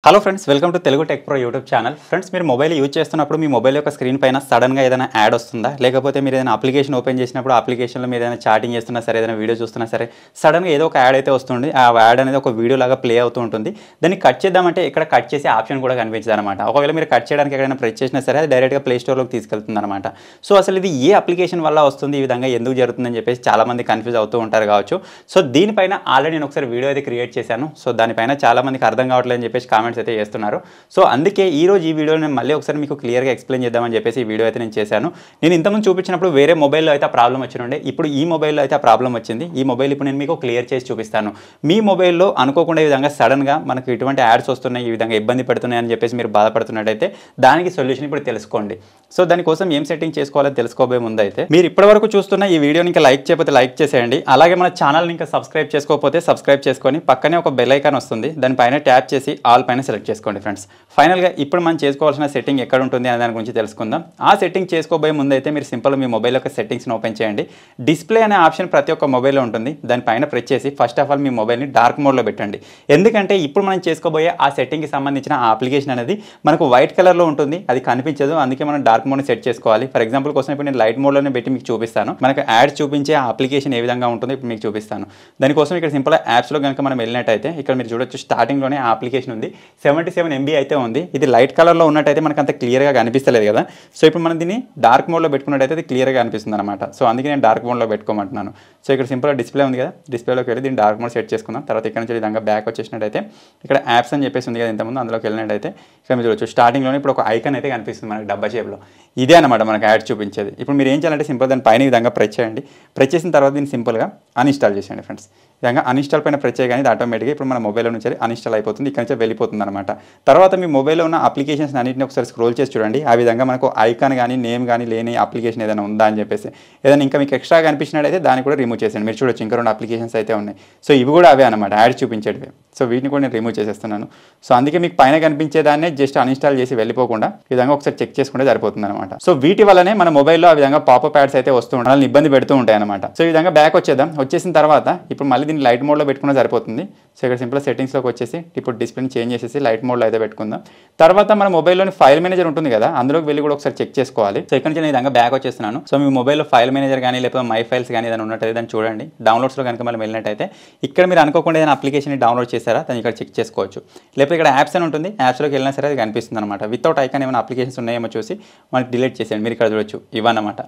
Hello friends, welcome to Telugu tech pro YouTube channel. Friends, మీరు mobile use చేస్తున్నప్పుడు మీ mobile యొక్క screen పైన సడన్గా ఏదైనా యాడ్ వస్తుందా, లేకపోతే మీరు ఏదైనా అప్లికేషన్ ఓపెన్ చేసినప్పుడు అప్లికేషన్లో మీరు ఏదైనా చాటింగ్ చేస్తున్నా సరే, ఏదైనా వీడియో చూస్తున్నా సరే, సడన్గా ఏదో ఒక యాడ్ అయితే వస్తుంది. ఆ యాడ్ అనేది ఒక వీడియో లాగా ప్లే అవుతూ ఉంటుంది. దాన్ని కట్ చేద్దామంటే ఇక్కడ కట్ చేసే ఆప్షన్ కూడా కనిపించదు అనమాట. ఒకవేళ మీరు కట్ చేయడానికి ఎక్కడైనా ప్రెస్ చేసినా సరే అది డైరెక్ట్గా ప్లే స్టోర్లోకి తీసుకెళ్తుంది అనమాట. సో అసలు ఇది ఏ అప్లికేషన్ వల్ల వస్తుంది, ఈ విధంగా ఎందుకు జరుగుతుందని చెప్పేసి చాలామంది కన్ఫ్యూజ్ అవుతూ ఉంటారు కావచ్చు. సో దీనిపైన ఆల్రెడీ నేను ఒకసారి వీడియో అయితే క్రియేట్ చేశాను. సో దానిపైన చాలామందికి అర్థం కావట్లేదని చెప్పేసి కామెంట్స్ అయితే చేస్తున్నారు. సో అందుకే ఈరోజు ఈ వీడియోని నేను మళ్ళీ ఒకసారి మీకు క్లియర్గా ఎక్స్ప్లెయిన్ చేద్దామని చెప్పేసి ఈ వీడియో అయితే నేను చేశాను. నేను ఇంతకుముందు చూపించినప్పుడు వేరే మొబైల్లో అయితే ఆ ప్రాబ్లం వచ్చిండే, ఇప్పుడు ఈ మొబైల్లో అయితే ఆ ప్రాబ్లం వచ్చింది. ఈ మొబైల్ ఇప్పుడు నేను మీకు క్లియర్ చేసి చూపిస్తాను. మీ మొబైల్లో అనుకోకుండా ఈ విధంగా సడన్గా మనకు ఇటువంటి యాడ్స్ వస్తున్నాయి, ఈ విధంగా ఇబ్బంది పడుతున్నాయి అని చెప్పేసి మీరు బాధపడుతున్నట్టయితే దానికి సొల్యూషన్ ఇప్పుడు తెలుసుకోండి. సో దానికోసం ఏం సెట్టింగ్ చేసుకోవాలో తెలుసుకోబోయే ముందు అయితే మీరు ఇప్పటివరకు చూస్తున్న ఈ వీడియోని ఇంకా లైక్ చేయకపోతే లైక్ చేసేయండి. అలాగే మన ఛానల్ని ఇంకా సబ్స్క్రైబ్ చేసుకోకపోతే సబ్స్క్రైబ్ చేసుకొని పక్కనే ఒక బెల్ ఐకాన్ వస్తుంది, దానిపైన ట్యాప్ చేసి ఆల్ పైన సెలెక్ట్ చేసుకోండి ఫ్రెండ్స్. ఫైనల్గా ఇప్పుడు మనం చేసుకోవాల్సిన సెట్టింగ్ ఎక్కడ ఉంటుంది అనే దాని గురించి తెలుసుకుందాం. ఆ సెట్టింగ్ చేసుకోబోయే ముందు అయితే మీరు సింపుల్ మీ మొబైల్ యొక్క సెట్టింగ్స్ని ఓపెన్ చేయండి. డిస్ప్లే అనే ఆప్షన్ ప్రతి ఒక్క మొబైల్లో ఉంటుంది. దానిపైన ప్రెస్ చేసి ఫస్ట్ ఆఫ్ ఆల్ మీ మొబైల్ని డార్క్ మోడ్లో పెట్టండి. ఎందుకంటే ఇప్పుడు మనం చేసుకోబోయే ఆ సెట్టింగ్కి సంబంధించిన ఆ అప్లికేషన్ అనేది మనకు వైట్ కలర్లో ఉంటుంది, అది కనిపించదు. అందుకే మనం డార్క్ మోడ్ని సెట్ చేసుకోవాలి. ఫర్ ఎగ్జాంపుల్ కోసం ఇప్పుడు నేను లైట్ మోడ్లోనే పెట్టి మీకు చూపిస్తాను. మనకు యాడ్స్ చూపించే ఆ అప్లికేషన్ ఏ విధంగా ఉంటుందో ఇప్పుడు మీకు చూపిస్తాను. దానికోసం ఇక్కడ సింపుల్గా యాప్స్లో కనుక మనం వెళ్ళినట్టయితే ఇక్కడ మీరు చూడొచ్చు, స్టార్టింగ్లోనే ఆ అప్లికేషన్ ఉంది. 77 MB అయితే ఉంది. ఇది లైట్ కలర్లో ఉన్నట్టయితే మనకు అంత క్లియర్గా కనిపిస్తలేదు కదా. సో ఇప్పుడు మనం దీన్ని డార్క్ మోడ్లో పెట్టుకున్నట్టయితే అది క్లియర్గా కనిపిస్తుంది అనమాట. సో అందుకే నేను డార్క్ మోడ్లో పెట్టుకోమంటున్నాను. సో ఇక్కడ సింపుల్గా డిస్ప్లే ఉంది కదా, డిస్ప్లేలోకి వెళ్ళి దీన్ని డార్క్ మోడ్ సెట్ చేసుకుందాం. తర్వాత ఇక్కడ నుంచి విధంగా బ్యాక్ వచ్చేసినట్టయితే ఇక్కడ యాప్స్ అని చెప్పేసి ఉంది కదా ఇంతకుముందు, అందులోకి వెళ్ళినట్టయితే ఇక్కడ మీరు చూడొచ్చు స్టార్టింగ్లోనే ఇప్పుడు ఒక ఐకాన్ అయితే కనిపిస్తుంది మనకి డబ్బా షేప్లో. ఇదే అనమాట మనకు యాడ్ చూపించేది. ఇప్పుడు మీరు ఏం చేయాలంటే సింపుల్ దాని పైన ఈ విధంగా ప్రెస్ చేయండి. ప్రెస్ చేసిన తర్వాత దీన్ని సింపుల్గా అన్ఇన్స్టాల్ చేసేయండి ఫ్రెండ్స్. ఈ విధంగా అన్ఇన్స్టాల్ పైన ప్రెస్ చేయగానే ఇది ఆటోమేటిక్గా ఇప్పుడు మన మొబైల్లో నుంచి అన్ఇన్స్టాల్ అయిపోతుంది, ఇక్కడ నుంచి వెళ్ళిపోతుంది అనమాట. తర్వాత మీ మొబైల్లో ఉన్న అప్లికేషన్స్ అన్నింటిని ఒకసారి స్క్రోల్ చేసి చూడండి. ఆ విధంగా మనకు ఐకాన్ కానీ నేమ్ కానీ లేని అప్లికేషన్ ఏదైనా ఉందా అని చెప్పేసి, ఏదైనా ఇంకా మీకు ఎక్స్ట్రా కనిపించినట్టయితే దాన్ని కూడా రిమూవ్ చేసేయండి. మీరు చూడొచ్చు ఇంకా 2 అప్లికేషన్స్ అయితే ఉన్నాయి. సో ఇవి కూడా అవే అనమాట, యాడ్ చూపించేటివి. సో వీటిని కూడా నేను రిమూవ్ చేసేస్తున్నాను. సో అందుకే మీకు పైన కనిపించేదాన్నే జస్ట్ అన్ఇన్స్టాల్ చేసి వెళ్ళిపోకుండా ఈ విధంగా ఒకసారి చెక్ చేసుకుంటే సరిపోతుంది అనమాట. సో వీటి వల్లనే మన మొబైల్లో ఆ విధంగా పాపప్ యాడ్స్ అయితే వస్తూ ఉంటాయి, వాళ్ళని ఇబ్బంది పెడుతూ ఉంటాయి అనమాట. సో ఈ విధంగా బ్యాక్ వచ్చేద్దాం. వచ్చేసిన తర్వాత ఇప్పుడు మళ్ళీ దీన్ని లైట్ మోడ్లో పెట్టుకున్నా సరిపోతుంది. సో ఇక్కడ సింపుల్ సెట్టింగ్స్లోకి వచ్చేసి ఇప్పుడు డిస్ప్లేని చేంజ్ చేసేసి లైట్ మోడ్లో అయితే పెట్టుకుందాం. తర్వాత మన మొబైల్లోని ఫైల్ మేనేజర్ ఉంటుంది కదా, అందులోకి వెళ్ళి కూడా ఒకసారి చెక్ చేసుకోవాలి. సో ఇక్కడ నుంచి నేను ఈ విధంగా బ్యాక్ వచ్చేస్తున్నాను. సో మీ మొబైల్లో ఫైల్ మేనేజర్ కానీ లేకపోతే మై ఫైల్స్ కానీ ఏదైనా ఉన్నట్టయితే దాన్ని చూడండి. డౌన్లోడ్స్లో కనుక మనం వెళ్ళినట్టయితే ఇక్కడ మీరు అనుకోకుండా ఏదైనా అప్లికేషన్ డౌన్లోడ్ చేశారా దాన్ని ఇక్కడ చెక్ చేసుకోవచ్చు. లేకపోతే ఇక్కడ యాప్స్ అని ఉంటుంది, యాప్స్లోకి వెళ్ళినా సరే అది కనిపిస్తుంది అనమాట. వితౌట్ ఐకాన్ ఏమైనా అప్లికేషన్స్ ఉన్నాయేమో చూసి మనకి డిలీట్ చేసేయండి. మీరు ఇక్కడ చూడొచ్చు ఇవన్నమాట.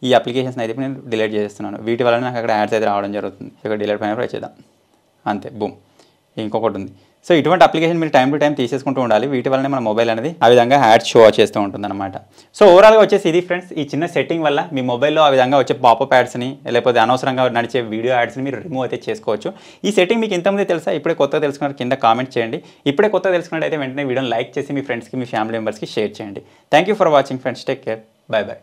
ఈ అప్లికేషన్స్ అయితే నేను డిలీట్ చేస్తున్నాను. వీటి వల్ల నాకు అక్కడ యాడ్స్ అయితే రావడం జరుగుతుంది. ఇక్కడ డిలీట్ పైన ప్రెస్ చేద్దాం, అంతే బూమ్. ఇంకొకటి ఉంది. సో ఇటువంటి అప్లికేషన్ మీరు టైం టు టైం తీసేసుకుంటూ ఉండాలి. వీటి వల్లనే మన మొబైల్ అనేది ఆ విధంగా యాడ్స్ షో చేస్తూ ఉంటుంది అనమాట. సో ఓవరాల్గా వచ్చేసి ఇది ఫ్రెండ్స్, ఈ చిన్న సెట్టింగ్ వల్ల మీ మొబైల్లో ఆ విధంగా వచ్చే పాపప్ యాడ్స్ని లేకపోతే అనవసరంగా నడిచే వీడియో యాడ్స్ని మీరు రిమూవ్ అయితే చేసుకోవచ్చు. ఈ సెట్టింగ్ మీకు ఇంతకుముందే తెలుసా, ఇప్పుడే కొత్తగా తెలుసుకున్నారు కింద కామెంట్ చేయండి. ఇప్పుడే కొత్తగా తెలుసుకున్నట్టయితే వెంటనే వీడియోని లైక్ చేసి మీ ఫ్రెండ్స్కి మీ ఫ్యామిలీ మెంబర్స్కి షేర్ చేయండి. Thank you for watching friends, take care, by by.